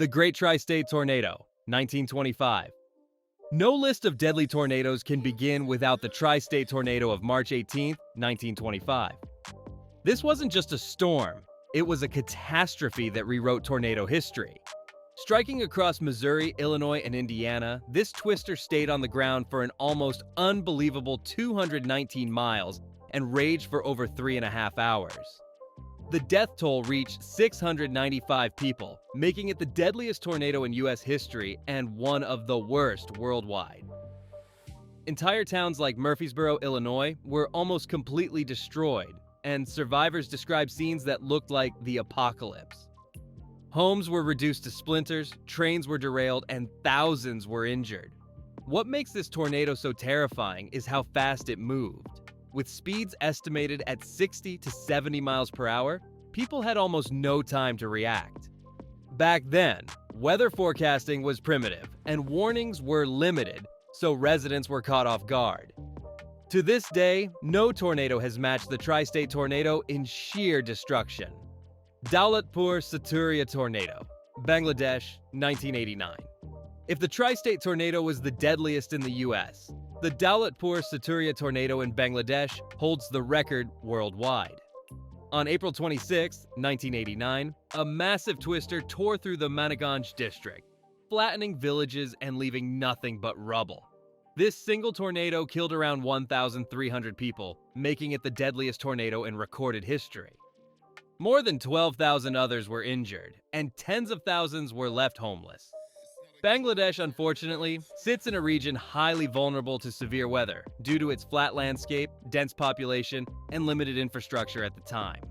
The Great Tri-State Tornado, 1925. No list of deadly tornadoes can begin without the Tri-State Tornado of March 18, 1925. This wasn't just a storm, it was a catastrophe that rewrote tornado history. Striking across Missouri, Illinois, and Indiana, this twister stayed on the ground for an almost unbelievable 219 miles and raged for over 3.5 hours. The death toll reached 695 people, making it the deadliest tornado in U.S. history and one of the worst worldwide. Entire towns like Murphysboro, Illinois, were almost completely destroyed, and survivors described scenes that looked like the apocalypse. Homes were reduced to splinters, trains were derailed, and thousands were injured. What makes this tornado so terrifying is how fast it moved. With speeds estimated at 60 to 70 miles per hour, people had almost no time to react. Back then, weather forecasting was primitive, and warnings were limited, so residents were caught off guard. To this day, no tornado has matched the Tri-State Tornado in sheer destruction. Daulatpur Saturia Tornado, Bangladesh, 1989. If the Tri-State Tornado was the deadliest in the US, the Daulatpur Saturia Tornado in Bangladesh holds the record worldwide. On April 26, 1989, a massive twister tore through the Maniganj district, flattening villages and leaving nothing but rubble. This single tornado killed around 1,300 people, making it the deadliest tornado in recorded history. More than 12,000 others were injured, and tens of thousands were left homeless. Bangladesh, unfortunately, sits in a region highly vulnerable to severe weather due to its flat landscape, dense population, and limited infrastructure at the time.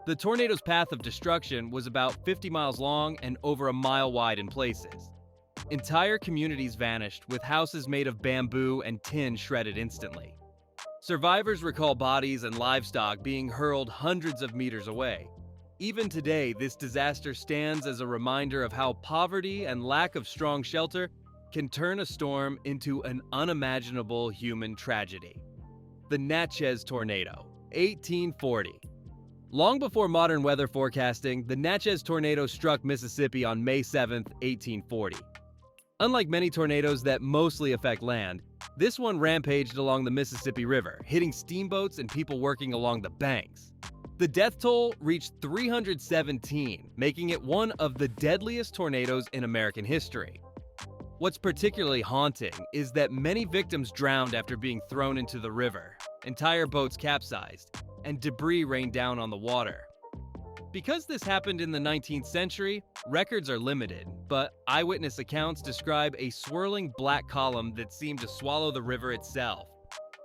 The tornado's path of destruction was about 50 miles long and over a mile wide in places. Entire communities vanished, with houses made of bamboo and tin shredded instantly. Survivors recall bodies and livestock being hurled hundreds of meters away. Even today, this disaster stands as a reminder of how poverty and lack of strong shelter can turn a storm into an unimaginable human tragedy. The Natchez Tornado, 1840. Long before modern weather forecasting, the Natchez Tornado struck Mississippi on May 7, 1840. Unlike many tornadoes that mostly affect land, this one rampaged along the Mississippi River, hitting steamboats and people working along the banks. The death toll reached 317, making it one of the deadliest tornadoes in American history. What's particularly haunting is that many victims drowned after being thrown into the river, entire boats capsized, and debris rained down on the water. Because this happened in the 19th century, records are limited, but eyewitness accounts describe a swirling black column that seemed to swallow the river itself.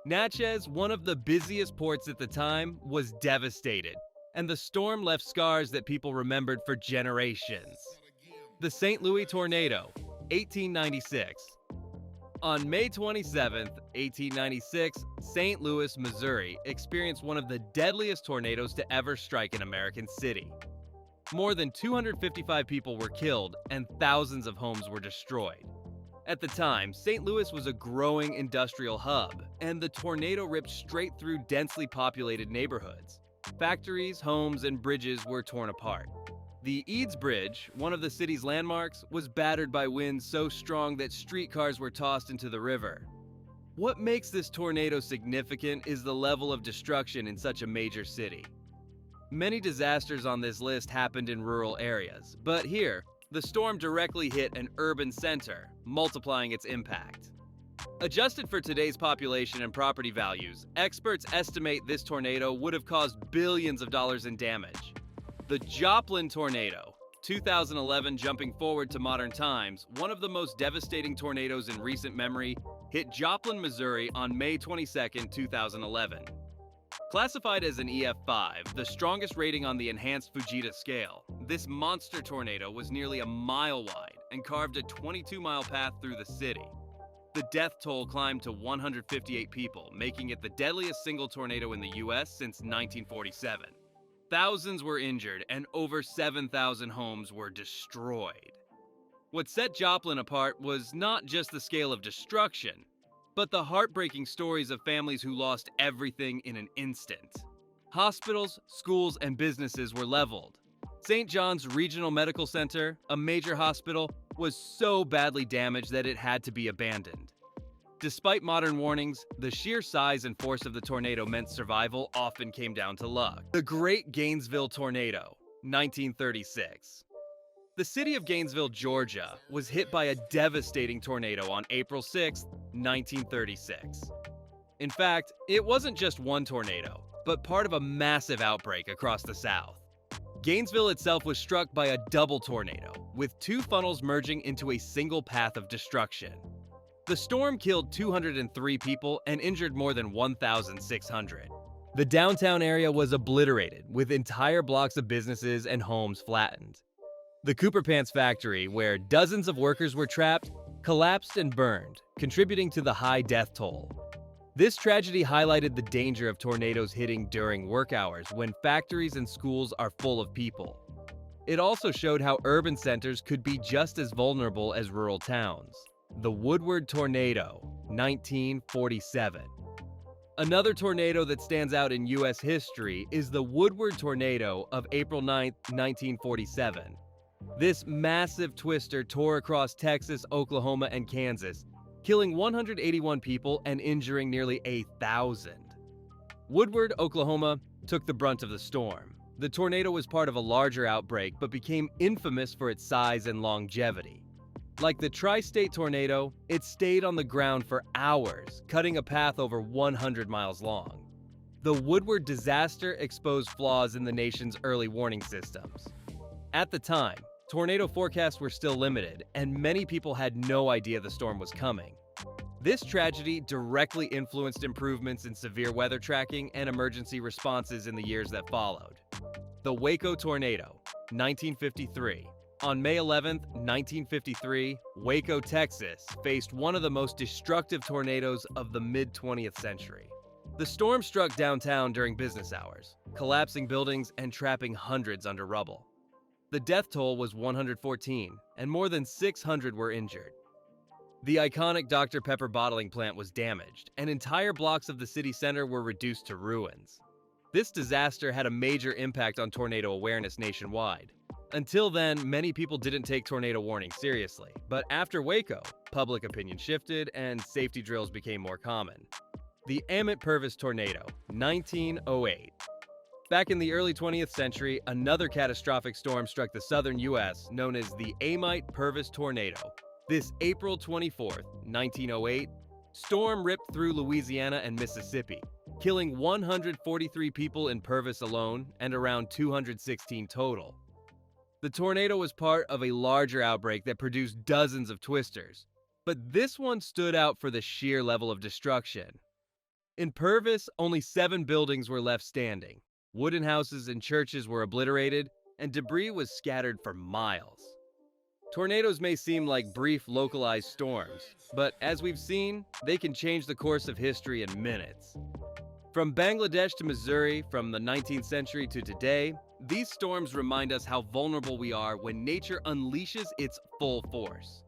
Natchez, one of the busiest ports at the time, was devastated, and the storm left scars that people remembered for generations. The St. Louis Tornado, 1896. On May 27, 1896, St. Louis, Missouri, experienced one of the deadliest tornadoes to ever strike an American city. More than 255 people were killed, and thousands of homes were destroyed. At the time, St. Louis was a growing industrial hub, and the tornado ripped straight through densely populated neighborhoods. Factories, homes, and bridges were torn apart. The Eads Bridge, one of the city's landmarks, was battered by winds so strong that streetcars were tossed into the river. What makes this tornado significant is the level of destruction in such a major city. Many disasters on this list happened in rural areas, but here, the storm directly hit an urban center, multiplying its impact. Adjusted for today's population and property values, experts estimate this tornado would have caused billions of dollars in damage. The Joplin Tornado, 2011. Jumping forward to modern times, one of the most devastating tornadoes in recent memory hit Joplin, Missouri on May 22, 2011. Classified as an EF5, the strongest rating on the enhanced Fujita scale, this monster tornado was nearly a mile wide and carved a 22-mile path through the city. The death toll climbed to 158 people, making it the deadliest single tornado in the U.S. since 1947. Thousands were injured, and over 7,000 homes were destroyed. What set Joplin apart was not just the scale of destruction, but the heartbreaking stories of families who lost everything in an instant. Hospitals, schools, and businesses were leveled. St. John's Regional Medical Center, a major hospital, was so badly damaged that it had to be abandoned. Despite modern warnings, the sheer size and force of the tornado meant survival often came down to luck. The Great Gainesville Tornado, 1936. The city of Gainesville, Georgia, was hit by a devastating tornado on April 6, 1936. In fact, it wasn't just one tornado, but part of a massive outbreak across the South. Gainesville itself was struck by a double tornado, with two funnels merging into a single path of destruction. The storm killed 203 people and injured more than 1,600. The downtown area was obliterated, with entire blocks of businesses and homes flattened. The Cooper Pants factory, where dozens of workers were trapped, collapsed and burned, contributing to the high death toll. This tragedy highlighted the danger of tornadoes hitting during work hours when factories and schools are full of people. It also showed how urban centers could be just as vulnerable as rural towns. The Woodward Tornado, 1947. Another tornado that stands out in U.S. history is the Woodward Tornado of April 9, 1947. This massive twister tore across Texas, Oklahoma, and Kansas, killing 181 people and injuring nearly 1,000. Woodward, Oklahoma, took the brunt of the storm. The tornado was part of a larger outbreak but became infamous for its size and longevity. Like the tri-state tornado, it stayed on the ground for hours, cutting a path over 100 miles long. The Woodward disaster exposed flaws in the nation's early warning systems. At the time, tornado forecasts were still limited, and many people had no idea the storm was coming. This tragedy directly influenced improvements in severe weather tracking and emergency responses in the years that followed. The Waco Tornado, 1953. On May 11, 1953, Waco, Texas, faced one of the most destructive tornadoes of the mid-20th century. The storm struck downtown during business hours, collapsing buildings and trapping hundreds under rubble. The death toll was 114, and more than 600 were injured. The iconic Dr. Pepper bottling plant was damaged, and entire blocks of the city center were reduced to ruins. This disaster had a major impact on tornado awareness nationwide. Until then, many people didn't take tornado warnings seriously, but after Waco, public opinion shifted and safety drills became more common. The Amit-Purvis Tornado, 1908. Back in the early 20th century, another catastrophic storm struck the southern U.S. known as the Amit-Purvis Tornado. This April 24, 1908, storm ripped through Louisiana and Mississippi, killing 143 people in Purvis alone and around 216 total. The tornado was part of a larger outbreak that produced dozens of twisters, but this one stood out for the sheer level of destruction. In Purvis, only 7 buildings were left standing. Wooden houses and churches were obliterated, and debris was scattered for miles. Tornadoes may seem like brief, localized storms, but as we've seen, they can change the course of history in minutes. From Bangladesh to Missouri, from the 19th century to today, these storms remind us how vulnerable we are when nature unleashes its full force.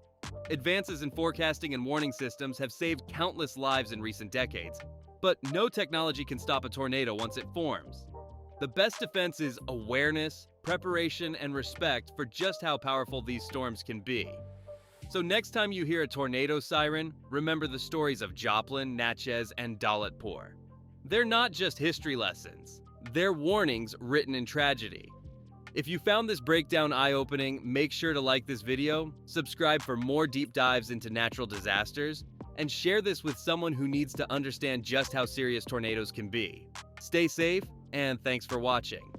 Advances in forecasting and warning systems have saved countless lives in recent decades, but no technology can stop a tornado once it forms. The best defense is awareness, preparation, and respect for just how powerful these storms can be. So next time you hear a tornado siren, remember the stories of Joplin, Natchez, and Daulatpur. They're not just history lessons. They're warnings written in tragedy. If you found this breakdown eye-opening, make sure to like this video, subscribe for more deep dives into natural disasters, and share this with someone who needs to understand just how serious tornadoes can be. Stay safe, and thanks for watching.